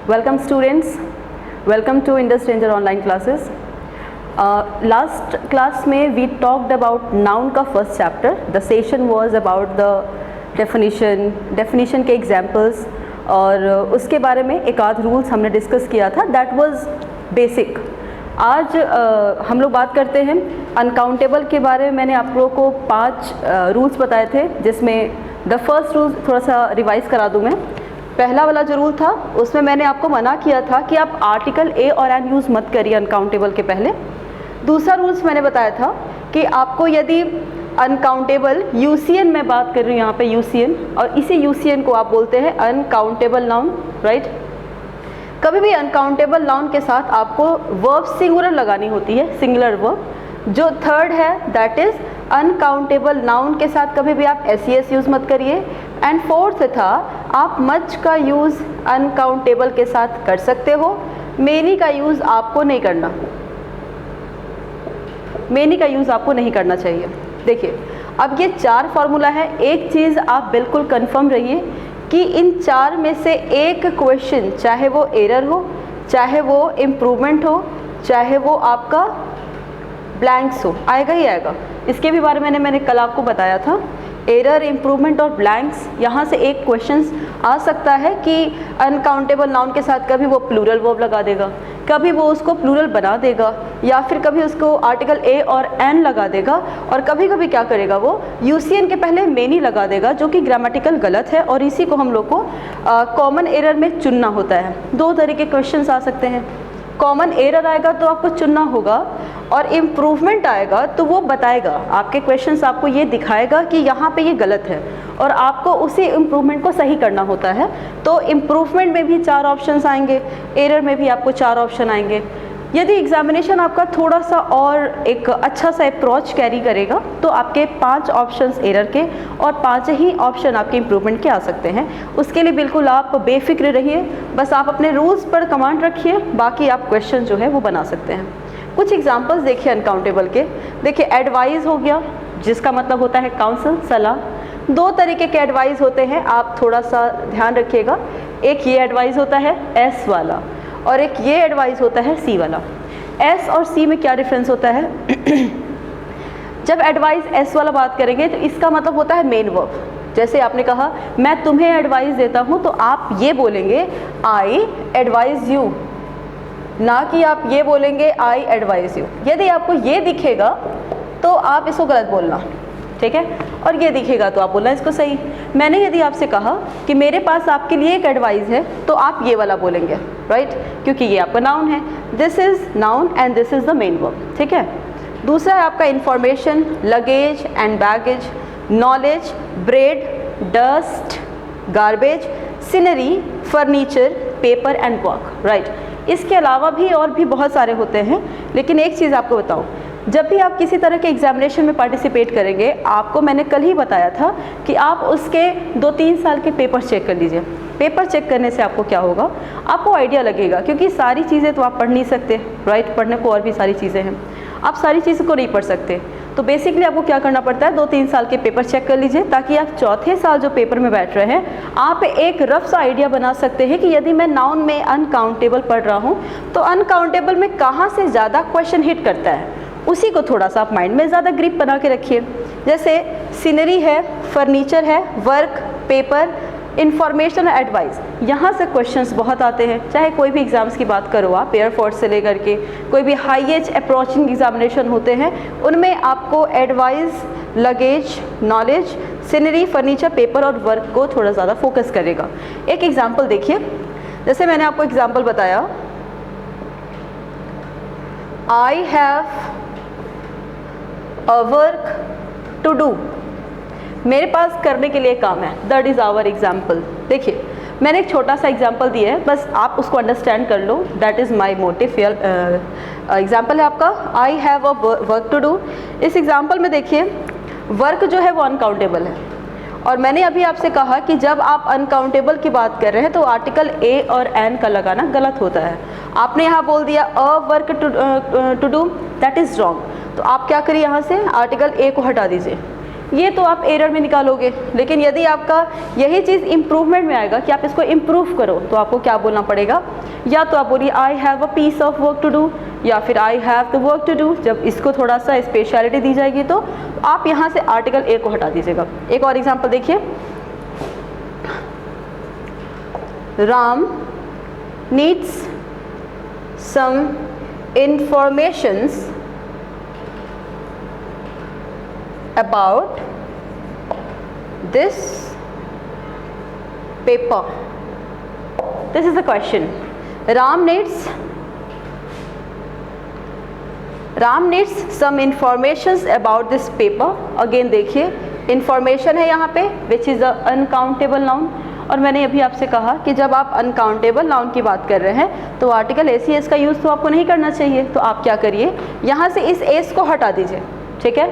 Welcome students, welcome to Indus Ranger online classes. Last class में we talked about noun का first chapter. The session was about the definition के examples और उसके बारे में एक आध रूल्स हमने डिस्कस किया था. That was basic. आज हम लोग बात करते हैं अनकाउंटेबल के बारे में. मैंने आप लोगों को 5 रूल्स बताए थे, जिसमें द फर्स्ट रूल थोड़ा सा रिवाइज़ करा दूँ मैं. पहला वाला जो रूल था उसमें मैंने आपको मना किया था कि आप आर्टिकल ए और एन यूज़ मत करिए अनकाउंटेबल के पहले. दूसरा रूल्स मैंने बताया था कि आपको यदि अनकाउंटेबल यूसीएन में बात कर रही हूँ यहाँ पे यूसीएन, और इसी यूसीएन को आप बोलते हैं अनकाउंटेबल नाउन, राइट. कभी भी अनकाउंटेबल नाउन के साथ आपको वर्ब सिंगुलर लगानी होती है, सिंगुलर वर्ब. जो थर्ड है दैट इज़ अनकाउंटेबल नाउन के साथ कभी भी आप एस यूज़ मत करिए. एंड फोर्थ था आप मच का यूज़ अनकाउंटेबल के साथ कर सकते हो, मेनी का यूज़ आपको नहीं करना, मेनी का यूज़ आपको नहीं करना चाहिए. देखिए अब ये 4 फार्मूला है. एक चीज़ आप बिल्कुल कंफर्म रहिए कि इन 4 में से एक क्वेश्चन, चाहे वो एरर हो, चाहे वो इम्प्रूवमेंट हो, चाहे वो आपका ब्लैंक्स हो, आएगा ही आएगा. इसके भी बारे में मैंने कल आपको बताया था. एरर, इम्प्रूवमेंट और ब्लैंक्स, यहाँ से एक क्वेश्चंस आ सकता है कि अनकाउंटेबल नाउन के साथ कभी वो प्लूरल वर्ब लगा देगा, कभी वो उसको प्लूरल बना देगा, या फिर कभी उसको आर्टिकल ए और एन लगा देगा, और कभी कभी क्या करेगा वो यूसीएन के पहले मेनी लगा देगा, जो कि ग्रामेटिकल गलत है. और इसी को हम लोग को कॉमन एरर में चुनना होता है. 2 तरह के क्वेश्चंस आ सकते हैं. कॉमन एरर आएगा तो आपको चुनना होगा, और इम्प्रूवमेंट आएगा तो वो बताएगा आपके क्वेश्चंस, आपको ये दिखाएगा कि यहाँ पे ये गलत है और आपको उसी इम्प्रूवमेंट को सही करना होता है. तो इम्प्रूवमेंट में भी 4 ऑप्शंस आएंगे, एरर में भी आपको 4 ऑप्शन आएंगे. यदि एग्जामिनेशन आपका थोड़ा सा और एक अच्छा सा अप्रोच कैरी करेगा तो आपके 5 ऑप्शंस एरर के और 5 ही ऑप्शन आपके इम्प्रूवमेंट के आ सकते हैं. उसके लिए बिल्कुल आप बेफिक्र रहिए, बस आप अपने रूल्स पर कमांड रखिए, बाकी आप क्वेश्चन जो है वो बना सकते हैं. कुछ एग्जाम्पल्स देखिए अनकाउंटेबल के. देखिए एडवाइस हो गया, जिसका मतलब होता है काउंसल, सलाह. 2 तरीके के एडवाइस होते हैं, आप थोड़ा सा ध्यान रखिएगा. एक ये एडवाइस होता है एस वाला, और एक ये एडवाइस होता है सी वाला. एस और सी में क्या डिफरेंस होता है? जब एडवाइस एस वाला बात करेंगे तो इसका मतलब होता है मेन वर्ब. जैसे आपने कहा मैं तुम्हें एडवाइस देता हूँ, तो आप ये बोलेंगे आई एडवाइज यू, ना कि आप ये बोलेंगे आई एडवाइज यू. यदि आपको ये दिखेगा तो आप इसको गलत बोलना, ठीक है, और ये दिखेगा तो आप बोलना इसको सही. मैंने यदि आपसे कहा कि मेरे पास आपके लिए एक एडवाइस है, तो आप ये वाला बोलेंगे, राइट, क्योंकि ये आपका नाउन है. This is noun and this is the main verb, ठीक है. दूसरा है आपका information, luggage and baggage, knowledge, bread, dust, garbage, scenery, furniture, paper and work, right. इसके अलावा भी और भी बहुत सारे होते हैं. लेकिन एक चीज़ आपको बताऊं, जब भी आप किसी तरह के एग्जामिनेशन में पार्टिसिपेट करेंगे, आपको मैंने कल ही बताया था कि आप उसके 2-3 साल के पेपर चेक कर लीजिए. पेपर चेक करने से आपको क्या होगा, आपको आइडिया लगेगा, क्योंकि सारी चीज़ें तो आप पढ़ नहीं सकते, राइट. पढ़ने को और भी सारी चीज़ें हैं, आप सारी चीज़ों को नहीं पढ़ सकते. तो बेसिकली आपको क्या करना पड़ता है, 2-3 साल के पेपर चेक कर लीजिए, ताकि आप चौथे साल जो पेपर में बैठ रहे हैं, आप एक रफ सा आइडिया बना सकते हैं कि यदि मैं नाउन में अनकाउंटेबल पढ़ रहा हूँ तो अनकाउंटेबल में कहाँ से ज़्यादा क्वेश्चन हिट करता है, उसी को थोड़ा सा आप माइंड में ज़्यादा ग्रिप बना के रखिए. जैसे सीनरी है, फर्नीचर है, वर्क, पेपर, इंफॉर्मेशन, एडवाइस, यहाँ से क्वेश्चंस बहुत आते हैं. चाहे कोई भी एग्ज़ाम्स की बात करो आप, एयरफोर्स से लेकर के कोई भी हाई एज अप्रोचिंग एग्जामिनेशन होते हैं, उनमें आपको advice, luggage, knowledge, scenery, furniture, paper और वर्क को थोड़ा ज़्यादा फोकस करेगा. एक एग्जाम्पल देखिए, जैसे मैंने आपको एग्जाम्पल बताया, I have a work to do, मेरे पास करने के लिए काम है, दैट इज़ आवर एग्जाम्पल. देखिए मैंने एक छोटा सा एग्जाम्पल दिया है, बस आप उसको अंडरस्टैंड कर लो, that is my motive. Example है आपका I have a work to do. इस एग्जाम्पल में देखिए वर्क जो है वो अनकाउंटेबल है, और मैंने अभी आपसे कहा कि जब आप अनकाउंटेबल की बात कर रहे हैं तो आर्टिकल ए और एन का लगाना गलत होता है. आपने यहाँ बोल दिया a work to do, that is wrong. तो आप क्या करिए, यहाँ से आर्टिकल ए को हटा दीजिए. ये तो आप एरर में निकालोगे। लेकिन यदि आपका यही चीज़ इम्प्रूवमेंट में आएगा कि आप इसको इम्प्रूव करो, तो आपको क्या बोलना पड़ेगा? या तो आप बोलिए I have a piece of work to do, या फिर I have the work to do. जब इसको थोड़ा सा स्पेशलिटी दी जाएगी तो आप यहाँ से आर्टिकल ए को हटा दीजिएगा। एक और एग्जाम्पल देखिए, Ram needs some informations about this paper. This is the question. Ram needs some informations about this paper. Again देखिए, information है यहाँ पे which is a uncountable noun। और मैंने अभी आपसे कहा कि जब आप अनकाउंटेबल नाउन की बात कर रहे हैं तो आर्टिकल एस एस का यूज़ तो आपको नहीं करना चाहिए। तो आप क्या करिए, यहाँ से इस एस को हटा दीजिए, ठीक है।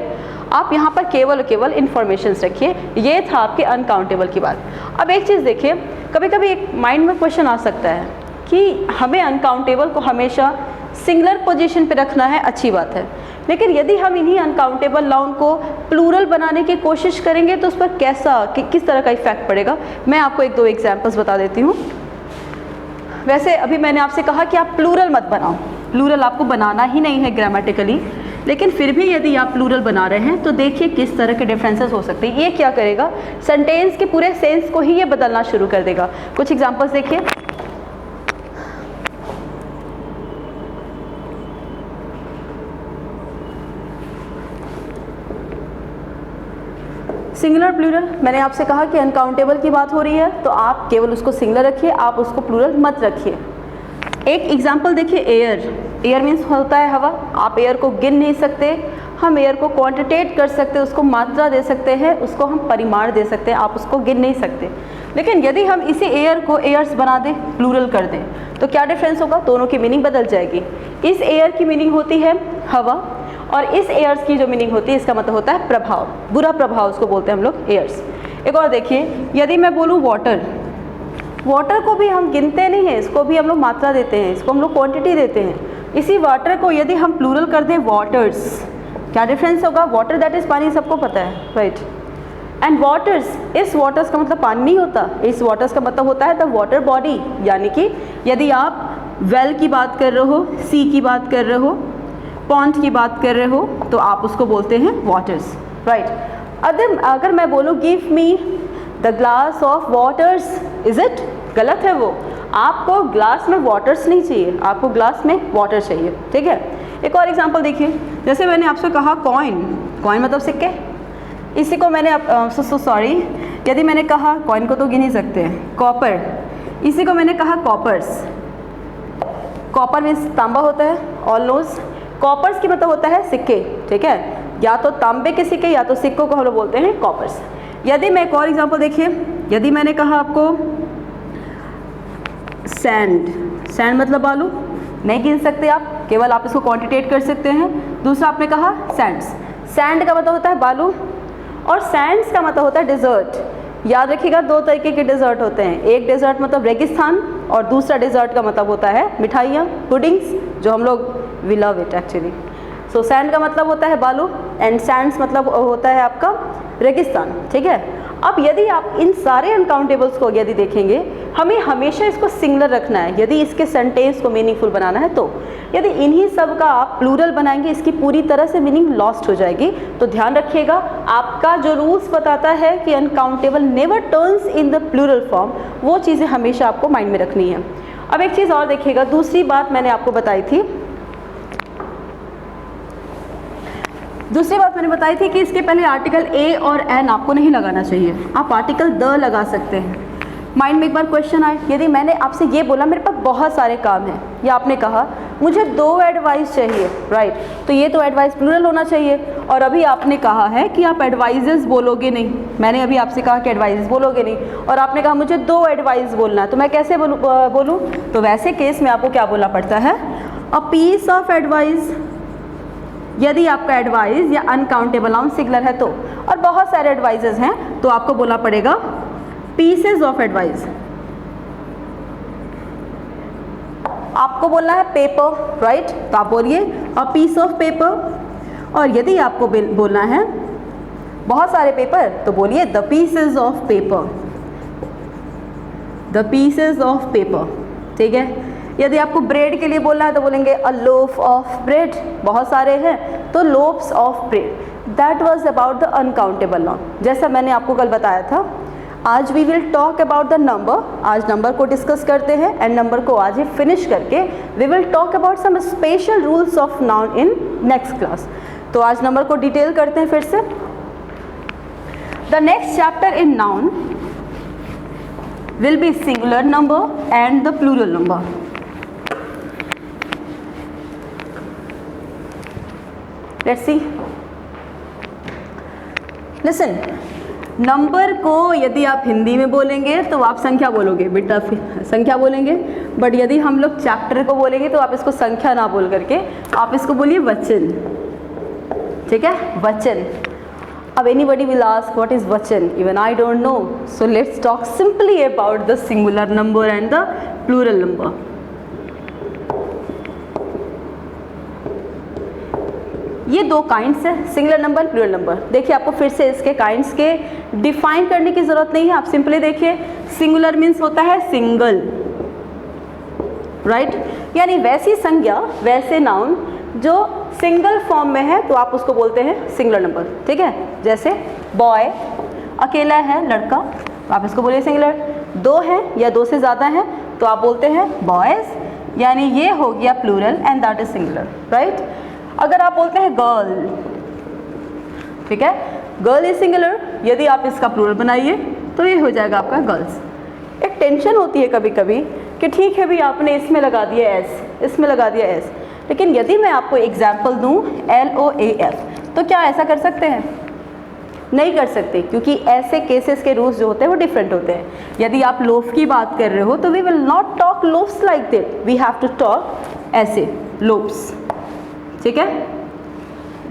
आप यहाँ पर केवल इन्फॉर्मेशंस रखिए। ये था आपके अनकाउंटेबल की बात। अब एक चीज़ देखिए, कभी कभी एक माइंड में क्वेश्चन आ सकता है कि हमें अनकाउंटेबल को हमेशा सिंगुलर पोजीशन पे रखना है, अच्छी बात है, लेकिन यदि हम इन्हीं अनकाउंटेबल नाउन को प्लूरल बनाने की कोशिश करेंगे तो उस पर किस तरह का इफेक्ट पड़ेगा। मैं आपको एक दो एग्जांपल्स बता देती हूँ। वैसे अभी मैंने आपसे कहा कि आप प्लूरल मत बनाओ, प्लूरल आपको बनाना ही नहीं है ग्रामेटिकली, लेकिन फिर भी यदि आप प्लूरल बना रहे हैं तो देखिए किस तरह के डिफरेंसेस हो सकते हैं। ये क्या करेगा, सेंटेंस के पूरे सेंस को ही ये बदलना शुरू कर देगा। कुछ एग्जाम्पल्स देखिए, सिंगुलर प्लूरल। मैंने आपसे कहा कि अनकाउंटेबल की बात हो रही है तो आप केवल उसको सिंगुलर रखिए, आप उसको प्लूरल मत रखिए। एक एग्जांपल देखिए, एयर मीन्स होता है हवा। आप एयर को गिन नहीं सकते, हम एयर को क्वांटिटेट कर सकते हैं, उसको मात्रा दे सकते हैं, उसको हम परिमाण दे सकते हैं, आप उसको गिन नहीं सकते। लेकिन यदि हम इसी एयर को एयर्स बना दें, प्लूरल कर दें, तो क्या डिफरेंस होगा, दोनों की मीनिंग बदल जाएगी। इस एयर की मीनिंग होती है हवा और इस एयर्स की जो मीनिंग होती है इसका मतलब होता है प्रभाव, बुरा प्रभाव उसको बोलते हैं हम लोग एयर्स। एक और देखिए, यदि मैं बोलूँ वाटर, वाटर को भी हम गिनते नहीं हैं, इसको भी हम लोग मात्रा देते हैं, इसको हम लोग क्वांटिटी देते हैं। इसी वाटर को यदि हम प्लूरल कर दें वाटर्स, क्या डिफरेंस होगा, वाटर दैट इज़ पानी, सबको पता है, राइट। एंड वाटर्स, इस वाटर्स का मतलब पानी नहीं होता, इस वाटर्स का मतलब होता है द वाटर बॉडी। यानी कि यदि आप वेल की बात कर रहे हो, सी की बात कर रहे हो, पॉन्ड की बात कर रहे हो, तो आप उसको बोलते हैं वाटर्स, राइट। अगर मैं बोलूँ give me the glass of waters, is it, गलत है वो। आपको ग्लास में वाटर्स नहीं चाहिए, आपको ग्लास में वाटर चाहिए, ठीक है। एक और एग्जांपल देखिए, जैसे मैंने आपसे कहा कॉइन, कॉइन मतलब सिक्के। इसी को मैंने सॉरी, यदि मैंने कहा कॉइन को तो गिन ही सकते हैं, कॉपर, इसी को मैंने कहा कॉपर्स। कॉपर मीन्स तांबा होता है, ऑल नोज। कॉपर्स की मतलब होता है सिक्के, ठीक है, या तो तांबे के सिक्के या तो सिक्कों को हम लोग बोलते हैं कॉपर्स। यदि मैं एक और एग्जांपल देखिए, यदि मैंने कहा आपको सैंड, सैंड मतलब बालू, नहीं गिन सकते आप, केवल आप इसको क्वांटिटेट कर सकते हैं। दूसरा आपने कहा सैंड्स, सैंड का मतलब होता है बालू और सैंड्स का मतलब होता है डिज़र्ट। याद रखिएगा, दो तरीके के डिज़र्ट होते हैं, एक डिज़र्ट मतलब रेगिस्तान और दूसरा डिज़र्ट का मतलब होता है मिठाइयाँ, पुडिंग्स, जो हम लोग we love it actually. So sand का मतलब होता है बालू एंड सैंड्स मतलब होता है आपका रेगिस्तान, ठीक है। अब यदि आप इन सारे अनकाउंटेबल्स को यदि देखेंगे, हमें हमेशा इसको सिंगुलर रखना है यदि इसके सेंटेंस को मीनिंगफुल बनाना है। तो यदि इन्हीं सब का आप प्लूरल बनाएंगे, इसकी पूरी तरह से मीनिंग लॉस्ट हो जाएगी। तो ध्यान रखिएगा, आपका जो रूल्स बताता है कि uncountable never turns in the plural form, वो चीज़ें हमेशा आपको माइंड में रखनी है। अब एक चीज़ और देखिएगा, दूसरी बात मैंने आपको बताई थी, कि इसके पहले आर्टिकल ए और एन आपको नहीं लगाना चाहिए, आप आर्टिकल द लगा सकते हैं। माइंड में एक बार क्वेश्चन आए, यदि मैंने आपसे ये बोला मेरे पास बहुत सारे काम हैं, या आपने कहा मुझे 2 एडवाइस चाहिए, राइट, तो ये तो एडवाइस प्लूरल होना चाहिए। और अभी आपने कहा है कि आप एडवाइजेस बोलोगे नहीं, मैंने अभी आपसे कहा कि एडवाइजेस बोलोगे नहीं, और आपने कहा मुझे 2 एडवाइस बोलना है, तो मैं कैसे बोलूँ? तो वैसे केस में आपको क्या बोलना पड़ता है, अ पीस ऑफ एडवाइस। यदि आपका एडवाइस या अनकाउंटेबल नाउन सिंगुलर है तो, और बहुत सारे एडवाइजेस हैं तो आपको बोलना पड़ेगा पीसेस ऑफ एडवाइस। आपको बोलना है पेपर, राइट, तो आप बोलिए अ पीस ऑफ पेपर। और यदि आपको बोलना है बहुत सारे पेपर, तो बोलिए the pieces of paper, the pieces of paper, ठीक है। यदि आपको ब्रेड के लिए बोलना है तो बोलेंगे अ लोफ ऑफ ब्रेड, बहुत सारे हैं तो loafs of bread. That was about the uncountable noun. जैसा मैंने आपको कल बताया था, आज we will talk about the number, आज नंबर को डिस्कस करते हैं एंड नंबर को आज ही फिनिश करके we will talk about some special rules of noun in next class. तो आज नंबर को डिटेल करते हैं फिर से। The next chapter in noun will be singular number and the plural number. Let's see. Listen, number को यदि आप हिंदी में बोलेंगे तो आप संख्या बोलोगे, बेटा संख्या बोलेंगे, बट यदि हम लोग चैप्टर को बोलेंगे तो आप इसको संख्या ना बोल करके आप इसको बोलिए वचन, ठीक है, वचन। अब anybody will ask what is vachan? Even I don't know. So let's talk simply about the singular number and the plural number. ये दो काइंड्स है, सिंगुलर नंबर, प्लूरल नंबर। देखिए आपको फिर से इसके काइंड्स के डिफाइन करने की जरूरत नहीं है, आप सिंपली देखिए सिंगुलर मीन्स होता है सिंगल, राइट, यानी वैसी संज्ञा, वैसे नाउन जो सिंगल फॉर्म में है तो आप उसको बोलते हैं सिंगुलर नंबर, ठीक है। जैसे बॉय, अकेला है लड़का, तो आप इसको बोलिए सिंगुलर। दो हैं या दो से ज़्यादा हैं तो आप बोलते हैं बॉयज़, यानी ये हो गया plural and that is singular, right. अगर आप बोलते हैं गर्ल, ठीक है, गर्ल इज सिंगुलर, यदि आप इसका प्लूरल बनाइए तो ये हो जाएगा आपका गर्ल्स। एक टेंशन होती है कभी कभी कि ठीक है भी आपने इसमें लगा दिया एस, इसमें लगा दिया एस, लेकिन यदि मैं आपको एग्जाम्पल दूँ LOAF, तो क्या ऐसा कर सकते हैं? नहीं कर सकते, क्योंकि ऐसे केसेस के रूल्स जो होते हैं वो डिफरेंट होते हैं। यदि आप लोफ की बात कर रहे हो तो we will not talk loafs like that, we have to talk ऐसे लोफ्स, ठीक है,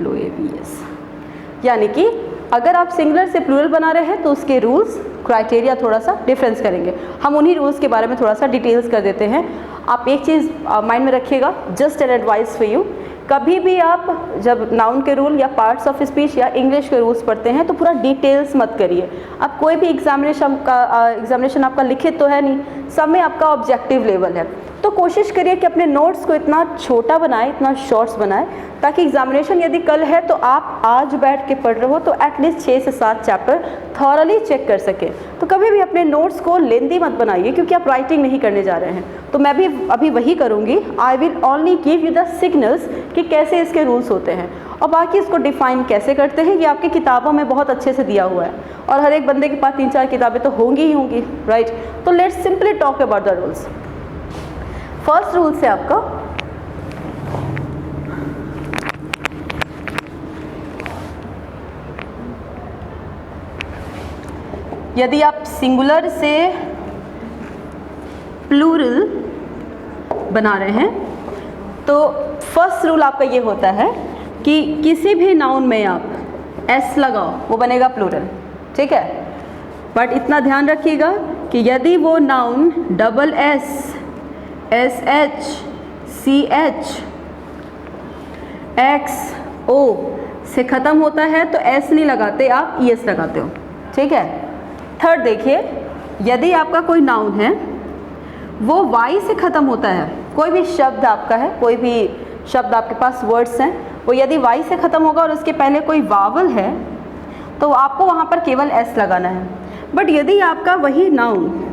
LOAVS। यानी कि अगर आप सिंगुलर से प्लूरल बना रहे हैं तो उसके रूल्स, क्राइटेरिया थोड़ा सा डिफरेंस करेंगे। हम उन्हीं रूल्स के बारे में थोड़ा सा डिटेल्स कर देते हैं। आप एक चीज़ माइंड में रखिएगा, just an advice for you, कभी भी आप जब नाउन के रूल या पार्ट्स ऑफ स्पीच या इंग्लिश के रूल्स पढ़ते हैं तो पूरा डिटेल्स मत करिए। आप कोई भी एग्जामिनेशन आपका लिखित तो है नहीं, सब में आपका ऑब्जेक्टिव लेवल है, तो कोशिश करिए कि अपने नोट्स को इतना छोटा बनाएं, इतना शॉर्ट्स बनाएं, ताकि एग्जामिनेशन यदि कल है तो आप आज बैठ के पढ़ रहे हो तो एटलीस्ट 6 से 7 चैप्टर थॉरली चेक कर सकें। तो कभी भी अपने नोट्स को लेंदी मत बनाइए, क्योंकि आप राइटिंग नहीं करने जा रहे हैं। तो मैं भी अभी वही करूँगी, I will only give you the signals कि कैसे इसके रूल्स होते हैं, और बाकी इसको डिफाइन कैसे करते हैं ये आपकी किताबों में बहुत अच्छे से दिया हुआ है, और हर एक बंदे के पास 3-4 किताबें तो होंगी ही होंगी, राइट। तो let's simply talk about the rules. First rule से आपका यदि आप सिंगुलर से प्लूरल बना रहे हैं तो फर्स्ट रूल आपका ये होता है कि किसी भी नाउन में आप एस लगाओ वो बनेगा प्लूरल, ठीक है। बट इतना ध्यान रखिएगा कि यदि वो noun double S, SH, CH, XO से ख़त्म होता है तो S नहीं लगाते, आप ES लगाते हो, ठीक है। थर्ड देखिए, यदि आपका कोई नाउन है वो Y से ख़त्म होता है, कोई भी शब्द आपका है, कोई भी शब्द आपके पास वर्ड्स हैं, वो यदि Y से ख़त्म होगा और उसके पहले कोई वावल है तो आपको वहाँ पर केवल S लगाना है। बट यदि आपका वही नाउन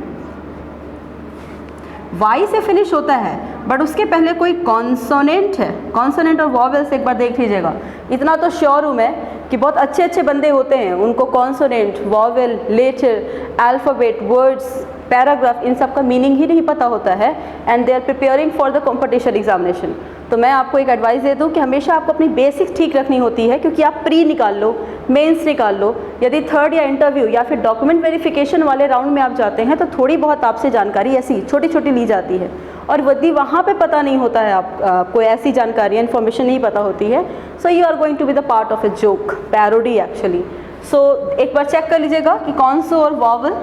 Y से फिनिश होता है बट उसके पहले कोई कॉन्सोनेंट है, कॉन्सोनेंट और वॉवेल्स एक बार देख लीजिएगा, इतना तो श्योर हूँ मैं कि बहुत अच्छे अच्छे बंदे होते हैं, उनको consonant, vowel, letter, alphabet, words, paragraph, इन सब का मीनिंग ही नहीं पता होता है, and they are preparing for the competition examination. तो मैं आपको एक एडवाइस दे दूं कि हमेशा आपको अपनी बेसिक्स ठीक रखनी होती है, क्योंकि आप प्री निकाल लो, मेंस निकाल लो, यदि थर्ड या इंटरव्यू या फिर डॉक्यूमेंट वेरिफिकेशन वाले राउंड में आप जाते हैं तो थोड़ी बहुत आपसे जानकारी ऐसी छोटी छोटी ली जाती है, और यदि वहाँ पे पता नहीं होता है, आपको ऐसी जानकारी इन्फॉर्मेशन नहीं पता होती है, so you are going to be the part of a joke, parody actually. So एक बार चेक कर लीजिएगा कि कॉन्सो और वॉवल,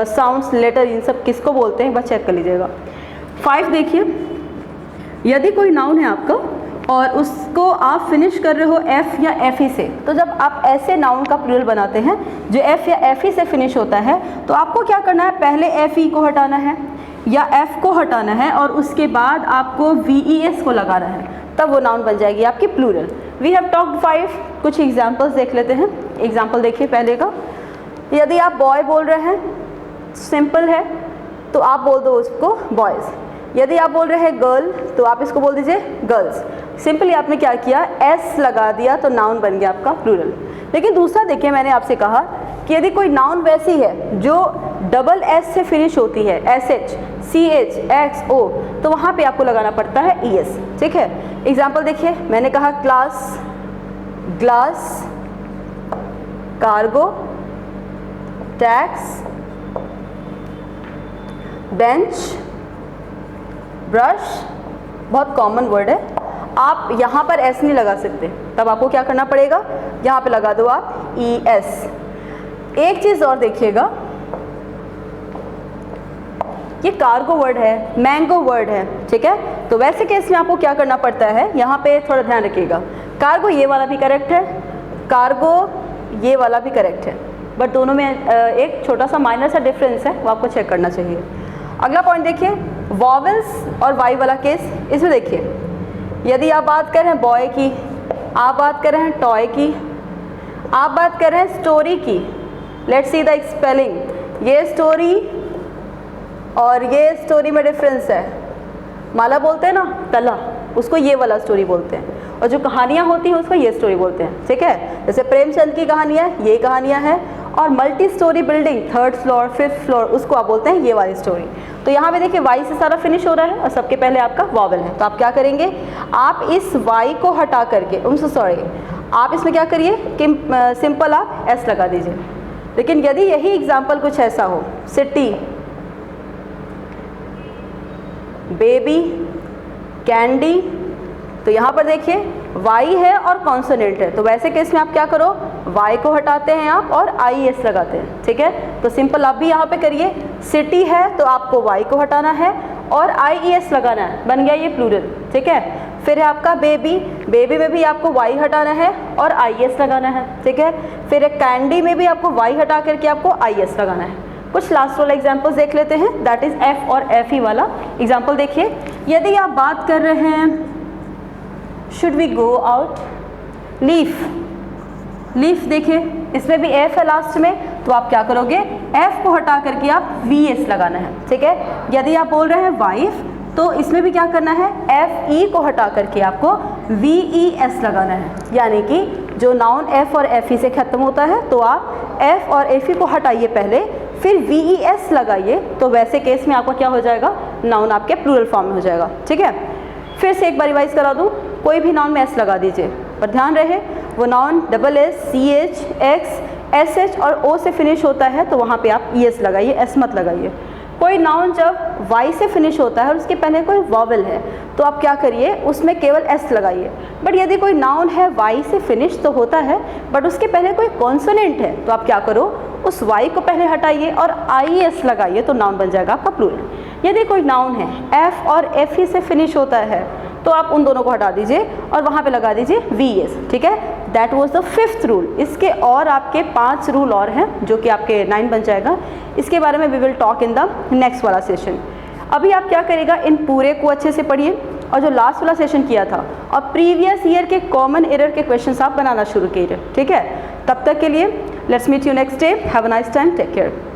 साउंड्स, लेटर, इन सब किसको बोलते हैं, एक बार चेक कर लीजिएगा। 5 देखिए, यदि कोई नाउन है आपका और उसको आप फिनिश कर रहे हो एफ या एफ ई से, तो जब आप ऐसे नाउन का प्लूरल बनाते हैं जो एफ या एफ ई से फिनिश होता है, तो आपको क्या करना है, पहले एफ ई को हटाना है या एफ को हटाना है और उसके बाद आपको वी ई एस को लगाना है, तब वो नाउन बन जाएगी आपकी प्लूरल। वी हैव टॉक्ड 5, कुछ एग्जाम्पल्स देख लेते हैं। एग्जाम्पल देखिए पहले का, यदि आप बॉय बोल रहे हैं, सिंपल है, तो आप बोल दो उसको बॉयज़। यदि आप बोल रहे हैं गर्ल, तो आप इसको बोल दीजिए गर्ल्स। सिंपली आपने क्या किया, एस लगा दिया तो नाउन बन गया आपका प्लूरल। लेकिन दूसरा देखिए, मैंने आपसे कहा कि यदि कोई नाउन वैसी है जो डबल एस से फिनिश होती है, S H, C H, X, O, तो वहाँ पे आपको लगाना पड़ता है ई एस। ठीक है, एग्जाम्पल देखिए, मैंने कहा class, glass, cargo, tax, bench, brush, बहुत कॉमन वर्ड है। आप यहाँ पर एस नहीं लगा सकते, तब आपको क्या करना पड़ेगा, यहाँ पे लगा दो आप ई एस। एक चीज़ और देखिएगा, ये कार्गो वर्ड है, मैंगो वर्ड है, ठीक है, तो वैसे केस में आपको क्या करना पड़ता है, यहाँ पे थोड़ा ध्यान रखिएगा। कार्गो ये वाला भी करेक्ट है, कार्गो ये वाला भी करेक्ट है, बट दोनों में एक छोटा सा माइनर सा डिफरेंस है, वो आपको चेक करना चाहिए। अगला पॉइंट देखिए, वॉवेल्स और वाई वाला केस। इसमें देखिए, यदि आप बात कर रहे हैं बॉय की, आप बात कर रहे हैं टॉय की, आप बात कर रहे हैं स्टोरी की, लेट्स सी द स्पेलिंग। ये स्टोरी और ये स्टोरी में डिफरेंस है। माला बोलते हैं ना, तला, उसको ये वाला स्टोरी बोलते हैं, और जो कहानियाँ होती हैं उसको ये स्टोरी बोलते हैं। ठीक है, जैसे प्रेमचंद की कहानियाँ ये कहानियाँ हैं, और multi storey building, 3rd floor 5th floor, उसको आप बोलते हैं ये वाली स्टोरी। तो यहाँ पे देखिए वाई से सारा फिनिश हो रहा है और सबके पहले आपका वॉवल है, तो आप क्या करेंगे, आप इस वाई को हटा करके, आप इसमें क्या करिए कि सिंपल आप एस लगा दीजिए। लेकिन यदि यही एग्जाम्पल कुछ ऐसा हो, सिटी, बेबी, कैंडी, तो यहाँ पर देखिए वाई है और कॉन्सोनेंट है, तो वैसे केस में आप क्या करो, वाई को हटाते हैं आप और आई एस लगाते हैं। ठीक है, तो सिंपल आप भी यहाँ पे करिए, सिटी है तो आपको वाई को हटाना है और आई ई एस लगाना है, बन गया ये प्लूरल। ठीक है, फिर है आपका बेबी, बेबी में भी आपको वाई हटाना है और आई एस लगाना है। ठीक है, फिर एक कैंडी में भी आपको वाई हटा करके आपको आई एस लगाना है। कुछ लास्ट वाला एग्जाम्पल्स देख लेते हैं, दैट इज एफ और एफ ई वाला एग्जाम्पल देखिए। यदि आप बात कर रहे हैं should we go out, leaf, leaf देखिए इसमें भी एफ है लास्ट में, तो आप क्या करोगे, एफ को हटा करके आप वी एस लगाना है। ठीक है, यदि आप बोल रहे हैं वाइफ, तो इसमें भी क्या करना है, एफ ई को हटा करके आपको वी ई एस लगाना है, यानी कि जो नाउन एफ और एफ ई से ख़त्म होता है तो आप एफ और एफ ई को हटाइए पहले, फिर वी ई एस लगाइए, तो वैसे केस में आपका क्या हो जाएगा, नाउन आपके प्लूरल फॉर्म में हो जाएगा। ठीक है, फिर से एक बार रिवाइज करा दूँ, कोई भी नाउन में एस लगा दीजिए, पर ध्यान रहे वो noun double S, C H, X, S H और ओ से फिनिश होता है, तो वहाँ पे आप ई एस लगाइए, एस मत लगाइए। कोई नाउन जब वाई से फिनिश होता है और उसके पहले कोई वॉवल है, तो आप क्या करिए, उसमें केवल एस लगाइए। बट यदि कोई नाउन है वाई से फिनिश तो होता है, बट उसके पहले कोई कॉन्सोनेंट है, तो आप क्या करो, उस वाई को पहले हटाइए और आई एस लगाइए, तो नाउन बन जाएगा आपका प्लूरल। यदि कोई नाउन है एफ और एफ ई से फिनिश होता है, तो आप उन दोनों को हटा दीजिए और वहाँ पे लगा दीजिए वी एस। ठीक है, that was the 5th rule. इसके और आपके 5 रूल और हैं, जो कि आपके 9 बन जाएगा। इसके बारे में we will talk in the next वाला सेशन। अभी आप क्या करेगा, इन पूरे को अच्छे से पढ़िए और जो लास्ट वाला सेशन किया था और प्रीवियस ईयर के कॉमन एरर के क्वेश्चन आप बनाना शुरू कीजिए। ठीक है, तब तक के लिए let's meet you next day, have a nice time, take care.